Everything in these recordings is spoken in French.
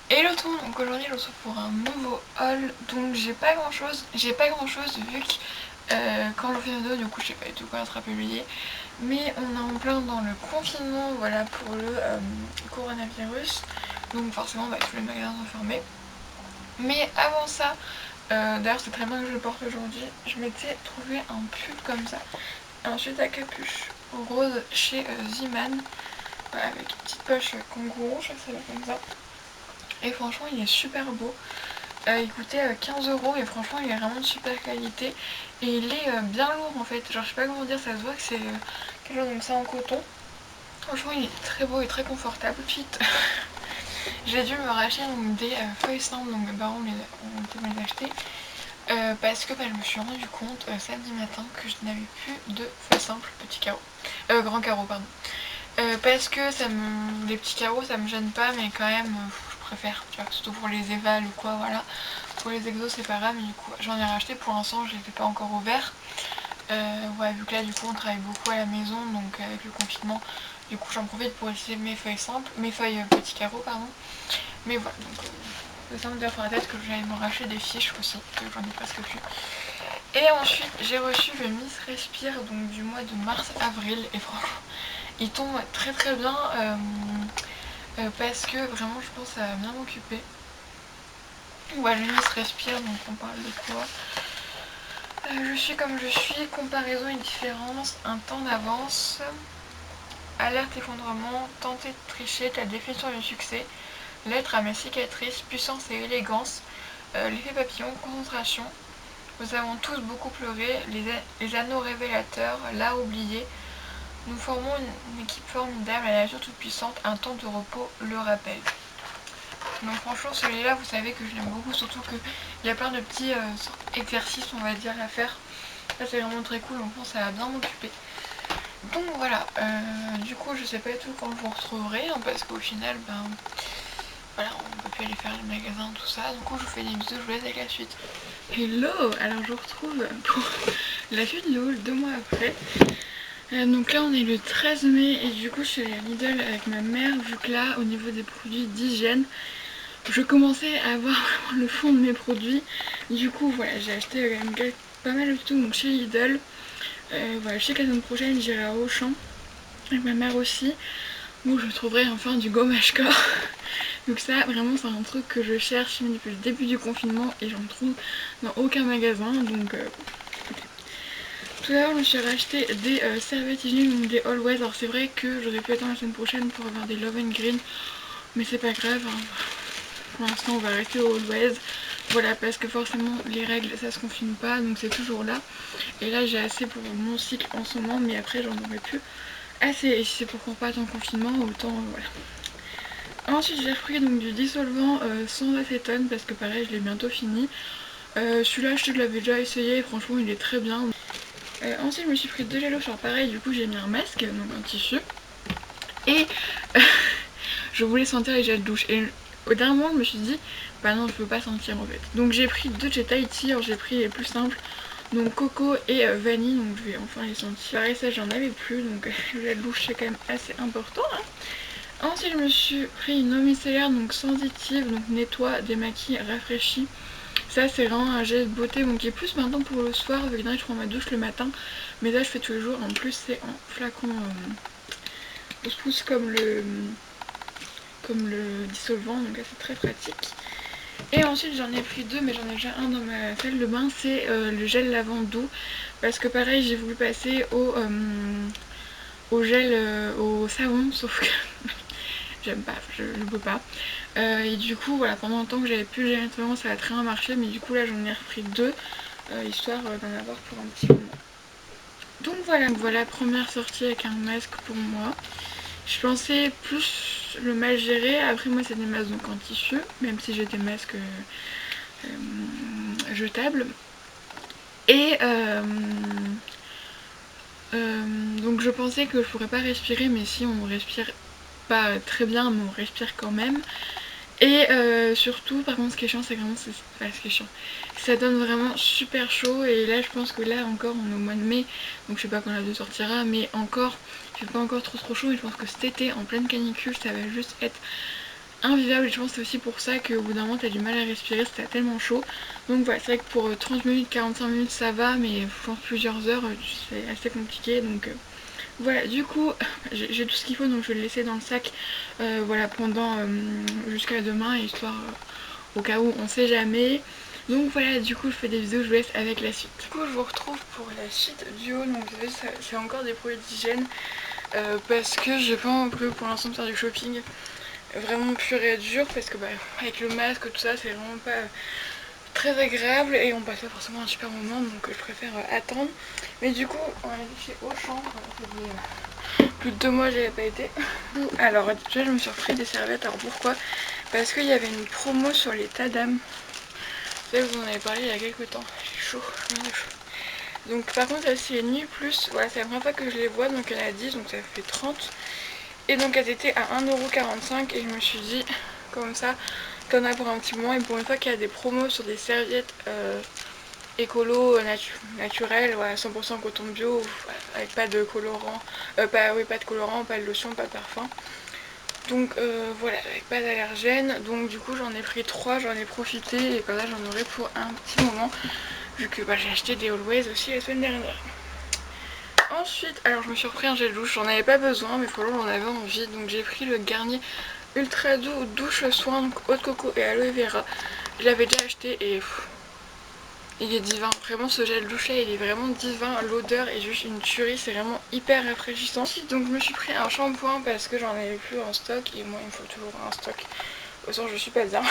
Hello tout le monde, donc aujourd'hui je vous retrouve pour un nouveau haul. Donc j'ai pas grand chose vu que quand je fais une vidéo du coup je sais pas du tout quand elle sera publiée. Mais on est en plein dans le confinement, voilà, pour le coronavirus. Donc forcément tous les magasins sont fermés. Mais avant ça, d'ailleurs c'est très bien que je le porte aujourd'hui, je m'étais trouvé un pull comme ça. Un sweat à capuche rose chez Zeeman, voilà, avec une petite poche kangourou, je crois que ça va comme ça. Et franchement il est super beau. Il coûtait 15 € et franchement il est vraiment de super qualité. Et il est bien lourd en fait. Genre je sais pas comment dire, ça se voit que c'est quelque chose comme ça en coton. Franchement il est très beau et très confortable. Ensuite j'ai dû me racheter donc, des feuilles simples. Donc mes parents ont été me les acheter. Parce que je me suis rendu compte samedi matin que je n'avais plus de feuilles simples petits carreaux. Grands carreaux pardon. Parce que les petits carreaux ça me gêne pas, mais quand même je préfère, tu vois, surtout pour les évals ou quoi, voilà. Pour les exos c'est pas grave, mais du coup j'en ai racheté. Pour l'instant je les ai pas encore ouverts. Ouais, vu que là du coup on travaille beaucoup à la maison, donc avec le confinement, du coup j'en profite pour essayer mes feuilles simples, mes feuilles petits carreaux pardon. Mais voilà, donc ça me sur la tête que j'allais me racheter des fiches aussi, que j'en ai presque plus. Et ensuite j'ai reçu le Miss Respire donc du mois de mars-avril, et franchement il tombe très très bien parce que vraiment je pense que ça va bien m'occuper. Ouais, le Miss Respire, donc on parle de quoi? Je suis comme je suis, comparaison et différence, un temps d'avance, alerte effondrement, tenter de tricher, la définition du succès, lettre à mes cicatrices, puissance et élégance, l'effet papillon, concentration. Nous avons tous beaucoup pleuré, les anneaux révélateurs, là oublié. Nous formons une équipe formidable, la nature toute puissante, un temps de repos le rappelle. Donc franchement celui-là vous savez que je l'aime beaucoup, surtout qu'il y a plein de petits exercices on va dire à faire. Ça c'est vraiment très cool, donc je pense que ça va bien m'occuper. Donc voilà, du coup je sais pas du tout quand je vous retrouverai, hein, parce qu'au final voilà, on peut plus aller faire les magasins, tout ça. Du coup je vous fais des bisous, je vous laisse avec la suite. Hello, alors je vous retrouve pour la suite de haul 2 mois après. Donc là on est le 13 mai et du coup je suis allée à Lidl avec ma mère, vu que là au niveau des produits d'hygiène je commençais à avoir vraiment le fond de mes produits. Du coup voilà, j'ai acheté quand même pas mal de tout donc chez Lidl. Voilà, je sais que la semaine prochaine j'irai à Auchan avec ma mère aussi, où je trouverai enfin du gommage corps. Donc ça vraiment c'est un truc que je cherche depuis le début du confinement et j'en trouve dans aucun magasin. Donc tout d'abord je me suis racheté des serviettes hygiéniques, donc des Always. Alors c'est vrai que j'aurais pu attendre la semaine prochaine pour avoir des Love and Green, mais c'est pas grave, hein. Pour l'instant on va rester au Always. Voilà, parce que forcément les règles ça se confine pas, donc c'est toujours là. Et là j'ai assez pour mon cycle en ce moment, mais après j'en aurai plus assez. Et si c'est pour qu'on parte en confinement, autant voilà. Ensuite j'ai repris donc du dissolvant sans acétone, parce que pareil je l'ai bientôt fini. Celui-là je l'avais déjà essayé et franchement il est très bien. Ensuite je me suis pris 2 gélos, genre pareil, du coup j'ai mis un masque, donc un tissu. Et je voulais sentir les gels douche. Et au dernier moment je me suis dit, bah non je peux pas sentir en fait. Donc j'ai pris 2 chez Tahiti, alors j'ai pris les plus simples. Donc coco et vanille, donc je vais enfin les sentir. Pareil ça j'en avais plus, donc le gel douche c'est quand même assez important, hein. Ensuite je me suis pris une eau micellaire, donc sensitive, donc nettoie, démaquille, rafraîchit. Ça c'est vraiment un gel de beauté, donc qui est plus maintenant pour le soir, avec je prends ma douche le matin. Mais là je fais tous les jours, en plus c'est en flacon on se pousse comme le dissolvant, donc là c'est très pratique. Et ensuite j'en ai pris 2, mais j'en ai déjà un dans ma salle de bain, c'est le gel lavande doux. Parce que pareil j'ai voulu passer au gel, au savon, sauf que j'aime pas, je peux pas. Et du coup voilà, pendant le temps que j'avais plus le gel nettoyant ça a très bien marché, mais du coup là j'en ai repris 2, histoire d'en avoir pour un petit moment. Donc voilà, première sortie avec un masque pour moi. Je pensais plus le mal gérer. Après moi c'est des masques donc en tissu, même si j'ai des masques jetables. Et donc je pensais que je pourrais pas respirer, mais si on respire pas très bien, mais on respire quand même. Et surtout par contre ce qui est chiant c'est vraiment ce qui est chiant, ça donne vraiment super chaud. Et là je pense que là encore on est au mois de mai, donc je sais pas quand la vidéo sortira, mais encore il fait pas encore trop chaud. Et je pense que cet été en pleine canicule ça va juste être invivable et je pense que c'est aussi pour ça qu'au bout d'un moment t'as du mal à respirer, c'était tellement chaud. Donc voilà, c'est vrai que pour 30 minutes, 45 minutes ça va, mais je pense plusieurs heures c'est assez compliqué. Donc voilà, du coup j'ai tout ce qu'il faut, donc je vais le laisser dans le sac voilà, pendant jusqu'à demain, histoire au cas où on sait jamais. Donc voilà, du coup je fais des vidéos, je vous laisse avec la suite. Du coup je vous retrouve pour la suite du haut, donc vous savez c'est encore des produits d'hygiène parce que j'ai pas non plus pour l'instant de faire du shopping vraiment pur et dur, parce que bah, avec le masque tout ça c'est vraiment pas très agréable et on passe pas forcément un super moment, donc je préfère attendre. Mais du coup on a été chez Auchan, ça fait plus de 2 mois j'y avais pas été. Alors déjà je me suis repris des serviettes, alors pourquoi? Parce qu'il y avait une promo sur les Tadam. Vous savez, vous en avez parlé il y a quelques temps, j'ai chaud, j'ai chaud. Donc par contre là c'est les nuits plus, voilà, c'est la première fois que je les vois, donc il y en a 10, donc ça fait 30. Et donc elles étaient à 1,45€ et je me suis dit, comme ça, t'en as pour un petit moment. Et pour une fois qu'il y a des promos sur des serviettes écolo, naturelles, voilà, 100% coton bio, avec pas de colorant, pas de colorant, pas de lotion, pas de parfum. Donc voilà, avec pas d'allergènes. Donc du coup j'en ai pris 3, j'en ai profité et comme ça j'en aurai pour un petit moment. Vu que j'ai acheté des Always aussi la semaine dernière. Ensuite, alors je me suis repris un gel douche, j'en avais pas besoin mais franchement j'en avais envie. Donc j'ai pris le Garnier Ultra Doux Douche Soin, donc eau de coco et aloe vera. Je l'avais déjà acheté et il est divin. Vraiment ce gel douche là il est vraiment divin. L'odeur est juste une tuerie, c'est vraiment hyper rafraîchissant. Ensuite donc je me suis pris un shampoing parce que j'en avais plus en stock et moi il me faut toujours un stock. Autant je suis pas bien.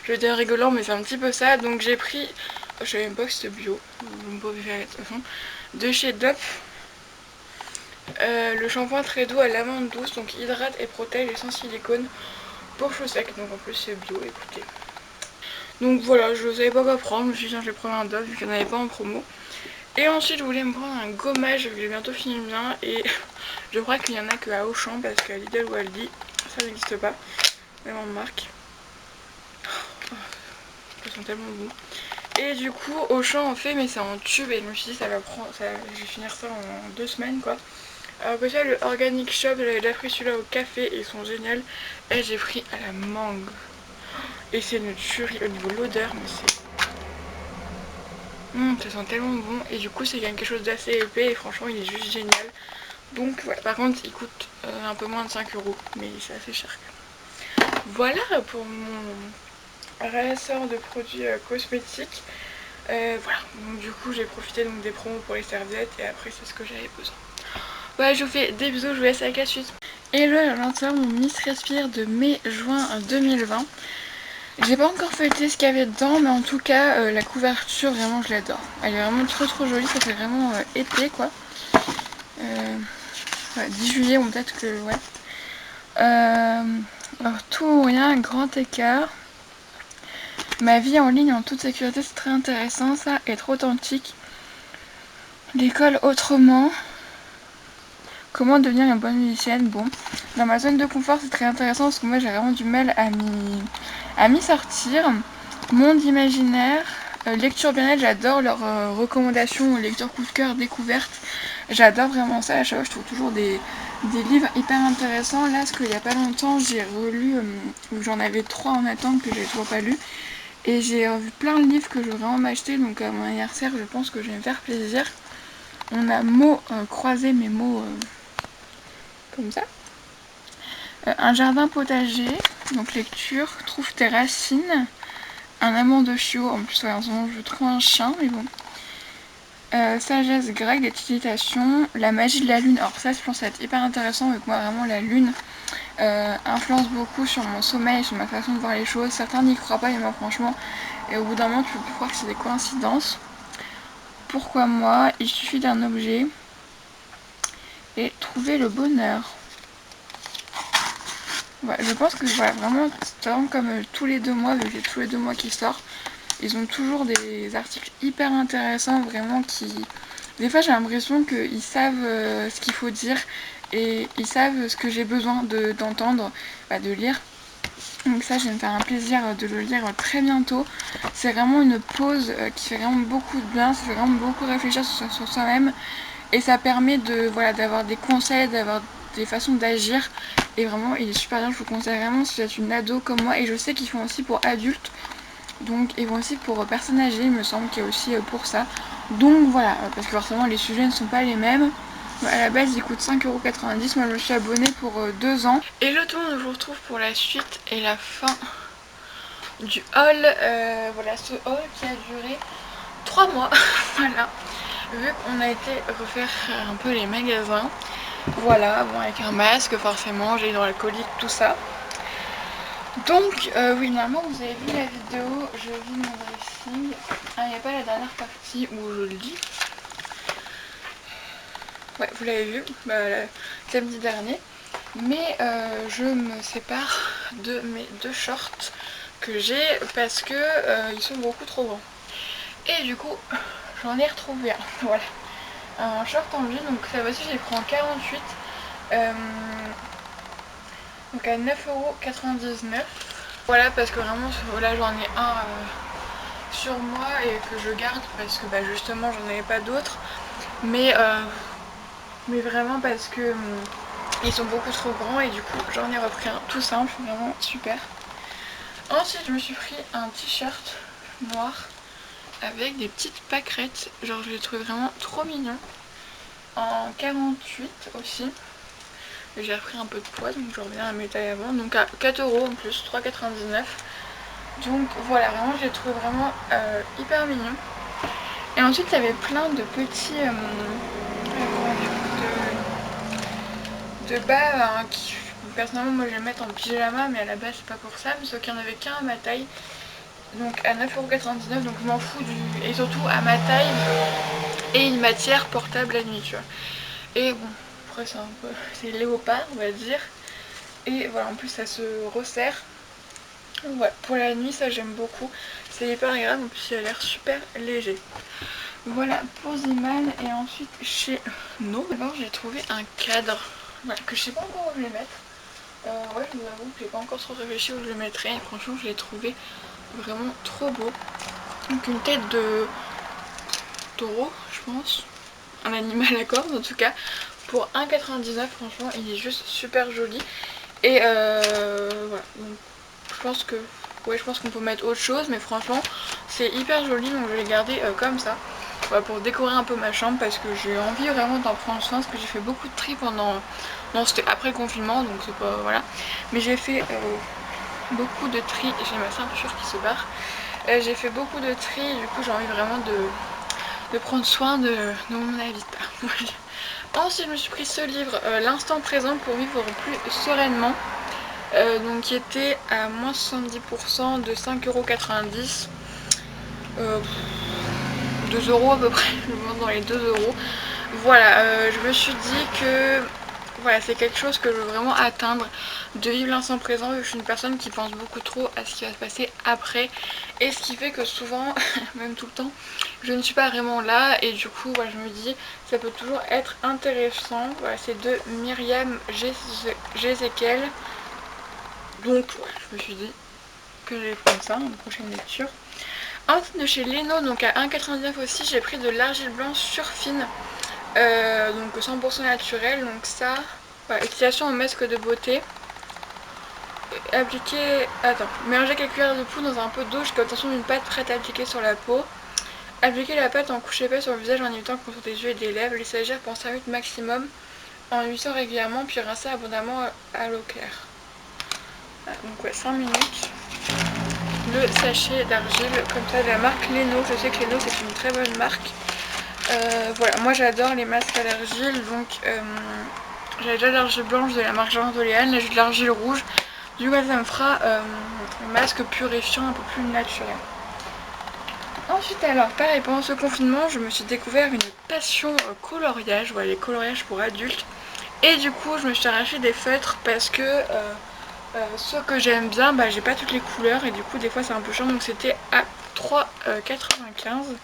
Je vais dire rigolant mais c'est un petit peu ça. Donc j'ai pris, je savais même pas que c'était bio, de chez Dove. Le shampoing très doux à l'amande douce, donc hydrate et protège et sans silicone pour cheveux secs, donc en plus c'est bio, écoutez. Donc voilà, je savais pas quoi prendre, je me suis dit tiens je vais prendre un Dove vu qu'il n'y en avait pas en promo. Et ensuite je voulais me prendre un gommage, j'ai bientôt fini le mien et je crois qu'il y en a que à Auchan parce qu'à Lidl ou Aldi ça n'existe pas, même en marque. Ils sont tellement bons. Et du coup Auchan en fait mais c'est en tube et je me suis dit ça va prendre, je vais finir ça en 2 semaines quoi. Alors que ça, le Organic Shop, j'avais déjà pris celui-là au café et ils sont géniaux. Et j'ai pris à la mangue. Et c'est une tuerie au niveau de l'odeur, mais c'est... ça sent tellement bon. Et du coup, c'est quand même quelque chose d'assez épais et franchement, il est juste génial. Donc voilà, par contre, il coûte un peu moins de 5€, mais c'est assez cher. Voilà pour mon ramasseur de produits cosmétiques. Voilà, donc du coup, j'ai profité donc des promos pour les serviettes et après, c'est ce que j'avais besoin. Voilà, je vous fais des bisous, je vous laisse avec la suite. Hello à l'intérieur, mon Miss Respire de mai-juin 2020. J'ai pas encore feuilleté ce qu'il y avait dedans, mais en tout cas, la couverture, vraiment, je l'adore. Elle est vraiment trop jolie, ça fait vraiment été, quoi. Ouais, 10 juillet, ou peut-être que, ouais. Alors, tout ou rien, grand écart. Ma vie en ligne en toute sécurité, c'est très intéressant, ça, être authentique. L'école autrement. Comment devenir une bonne musicienne? Bon, dans ma zone de confort c'est très intéressant parce que moi j'ai vraiment du mal à m'y sortir. Monde imaginaire, lecture bien-être, j'adore leurs recommandations, lecture coup de cœur, découverte. J'adore vraiment ça, à chaque fois je trouve toujours des livres hyper intéressants. Là, parce qu'il n'y a pas longtemps j'ai relu, j'en avais 3 en attente que j'ai toujours pas lu. Et j'ai revu plein de livres que je veux vraiment m'acheter, donc à mon anniversaire je pense que je vais me faire plaisir. On a mots croisés, mes mots... comme ça. Un jardin potager, donc lecture, trouve tes racines, un amant de chiot, en plus ouais, en ce moment je trouve un chien, mais bon. Sagesse grecque, des citations, la magie de la lune, alors ça je pense que ça va être hyper intéressant, vu que moi vraiment la lune influence beaucoup sur mon sommeil, sur ma façon de voir les choses. Certains n'y croient pas, mais moi franchement, et au bout d'un moment tu peux plus croire que c'est des coïncidences. Pourquoi moi? Il suffit d'un objet et trouver le bonheur. Ouais, je pense que voilà, vraiment, comme tous les 2 mois, vu que j'ai tous les 2 mois qui sortent, ils ont toujours des articles hyper intéressants, vraiment qui... Des fois j'ai l'impression qu'ils savent ce qu'il faut dire et ils savent ce que j'ai besoin d'entendre, de lire. Donc ça, je vais me faire un plaisir de le lire très bientôt. C'est vraiment une pause qui fait vraiment beaucoup de bien, ça fait vraiment beaucoup réfléchir sur soi-même. Et ça permet d'avoir des conseils, d'avoir des façons d'agir et vraiment il est super bien, je vous conseille vraiment si vous êtes une ado comme moi, et je sais qu'ils font aussi pour adultes, donc ils vont aussi pour personnes âgées, il me semble qu'il y a aussi pour ça. Donc voilà, parce que forcément les sujets ne sont pas les mêmes. À la base il coûte 5,90 €, moi je me suis abonnée pour 2 ans. Et le tout, je vous retrouve pour la suite et la fin du haul. Voilà, ce haul qui a duré 3 mois, voilà, vu qu'on a été refaire un peu les magasins. Voilà, bon, avec un masque forcément, gel hydroalcoolique, tout ça. Donc oui, normalement vous avez vu la vidéo, je vis mon dressing. Ah, il n'y a pas la dernière partie où je le dis. Ouais, vous l'avez vu, samedi dernier. Mais je me sépare de mes 2 shorts que j'ai parce que ils sont beaucoup trop grands. Et du coup, j'en ai retrouvé un, voilà. Un short en jean, donc ça aussi j'ai pris en 48. Donc à 9,99 €. Voilà, parce que vraiment là j'en ai un sur moi et que je garde parce que justement j'en avais pas d'autres. Mais vraiment parce que ils sont beaucoup trop grands et du coup j'en ai repris un tout simple, vraiment super. Ensuite je me suis pris un t-shirt noir avec des petites pâquerettes, genre je l'ai trouvé vraiment trop mignon. En 48 aussi. J'ai repris un peu de poids, donc je reviens à mes tailles avant. Donc à 4 € en plus, 3,99 €. Donc voilà, vraiment je l'ai trouvé vraiment hyper mignon. Et ensuite il y avait plein de petits de bas qui personnellement moi je vais les mettre en pyjama, mais à la base c'est pas pour ça, mais sauf qu'il n'y en avait qu'un à ma taille. Donc à 9,99 €, donc je m'en fous du. Et surtout à ma taille et une matière portable la nuit, tu vois. Et bon, après c'est un peu. C'est léopard on va dire. Et voilà, en plus ça se resserre. Donc voilà, pour la nuit ça j'aime beaucoup. C'est hyper agréable, en plus il a l'air super léger. Voilà pour Ziman. Et ensuite chez No, d'abord j'ai trouvé un cadre, voilà, que je sais pas encore où je vais mettre. Ouais, je vous avoue que j'ai pas encore trop réfléchi où je le mettrai. Et franchement je l'ai trouvé vraiment trop beau. Donc une tête de taureau je pense, un animal à cornes en tout cas, pour 1,99 €. Franchement il est juste super joli. Et voilà, donc je pense que je pense qu'on peut mettre autre chose, mais franchement c'est hyper joli, donc je vais les garder comme ça. Voilà, pour décorer un peu ma chambre, parce que j'ai envie vraiment d'en prendre soin, parce que j'ai fait beaucoup de tri pendant. Non, c'était après le confinement, donc c'est pas. Voilà. Mais j'ai fait beaucoup de tri. J'ai ma ceinture qui se barre. J'ai fait beaucoup de tri, du coup j'ai envie vraiment de prendre soin de mon habitat. Ensuite je me suis pris ce livre, L'instant présent pour vivre plus sereinement. Donc qui était à moins 70% de 5,90 €. 2 € à peu près, je me dans les 2 €. Voilà, je me suis dit que voilà, c'est quelque chose que je veux vraiment atteindre, de vivre l'instant présent, vu que je suis une personne qui pense beaucoup trop à ce qui va se passer après, et ce qui fait que souvent, même tout le temps, je ne suis pas vraiment là, et du coup voilà, je me dis ça peut toujours être intéressant. Voilà, c'est de Myriam Gézékel. Donc ouais, je me suis dit que j'allais prendre ça en prochaine lecture. Ensuite de chez Leno, donc à 1,99 € aussi, j'ai pris de l'argile blanche surfine, donc 100% naturel. Donc ça, voilà, utilisation en masque de beauté. Appliquer, attends, mélanger quelques cuillères de poudre dans un pot d'eau jusqu'à l'obtention d'une pâte prête à appliquer sur la peau. Appliquer la pâte en couche épaisse sur le visage en évitant qu'on sur des yeux et des lèvres. Laisser agir pendant 5 minutes maximum en huissant régulièrement, puis rincer abondamment à l'eau claire. Voilà, donc ouais, 5 minutes. Le sachet d'argile comme ça de la marque Leno. Je sais que Leno c'est une très bonne marque. Voilà, moi j'adore les masques à l'argile, donc j'ai déjà l'argile blanche de la marque Jean d'Oléane, là j'ai de l'argile rouge. Du coup ça me fera un masque purifiant un peu plus naturel. Ensuite alors pareil, pendant ce confinement je me suis découvert une passion coloriage, voilà, les coloriages pour adultes. Et du coup je me suis arraché des feutres parce que ceux que j'aime bien, j'ai pas toutes les couleurs et du coup des fois c'est un peu chiant, donc c'était à 3,95 €.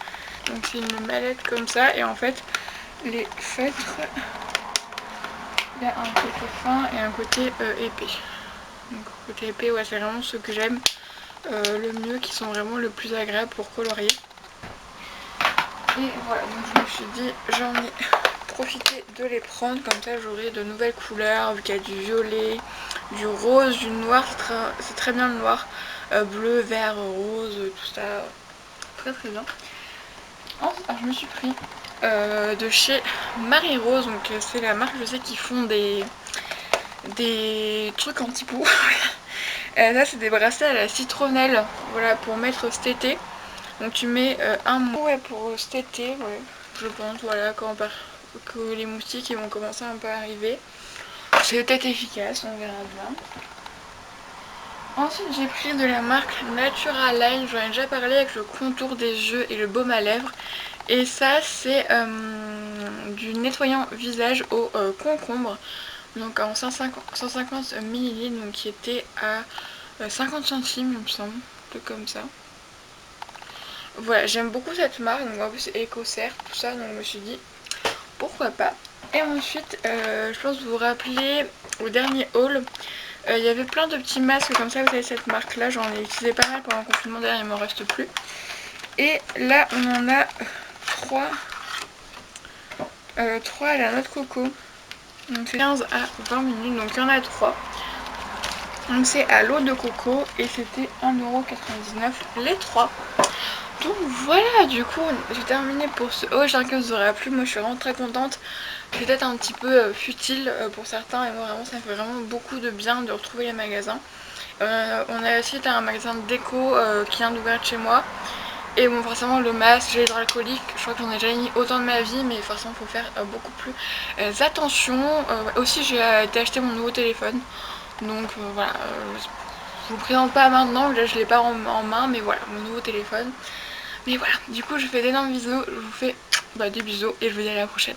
Donc c'est une mallette comme ça, et en fait les feutres, il y a un côté fin et un côté épais. Donc côté épais, ouais, c'est vraiment ceux que j'aime le mieux, qui sont vraiment le plus agréables pour colorier. Et voilà, donc je me suis dit j'en ai profiter de les prendre, comme ça j'aurai de nouvelles couleurs, vu qu'il y a du violet, du rose, du noir, c'est très bien le noir, bleu, vert, rose, tout ça, très très bien. Ensuite, alors, je me suis pris de chez Marie Rose, donc c'est la marque, je sais qu'ils font des trucs anti-poux. Là c'est des bracelets à la citronnelle, voilà, pour mettre cet été. Donc tu mets un mois, ouais, pour cet été, ouais, je pense, voilà, que les moustiques ils vont commencer un peu à arriver. C'est peut-être efficace, on verra bien. Ensuite j'ai pris de la marque Naturaline, j'en ai déjà parlé, avec le contour des yeux et le baume à lèvres. Et ça c'est du nettoyant visage au concombre, donc en 150 ml, donc qui était à 50 centimes il me semble, un peu comme ça. Voilà, j'aime beaucoup cette marque, donc en plus c'est écossaire, tout ça, donc je me suis dit pourquoi pas. Et ensuite, je pense que vous vous rappelez, au dernier haul, il y avait plein de petits masques comme ça, vous savez cette marque là, j'en ai utilisé pas mal pendant le confinement, d'ailleurs il m'en reste plus. Et là on en a 3 à la noix de coco, donc c'est 15 à 20 minutes, donc il y en a 3. Donc c'est à l'eau de coco et c'était 1,99€ les 3. Donc voilà, du coup j'ai terminé pour ce haul, j'espère que ça vous aura plu, moi je suis vraiment très contente. C'est peut-être un petit peu futile pour certains et moi vraiment ça me fait vraiment beaucoup de bien de retrouver les magasins. On a aussi un magasin de déco qui vient d'ouvrir chez moi. Et bon, forcément le masque, gel hydroalcoolique, je crois que j'en ai jamais mis autant de ma vie, mais forcément il faut faire beaucoup plus attention. Aussi j'ai été acheter mon nouveau téléphone, donc voilà, je vous présente pas maintenant, là je l'ai pas en main, mais voilà, mon nouveau téléphone. Mais voilà, du coup je vous fais d'énormes bisous, je vous fais des bisous et je vous dis à la prochaine.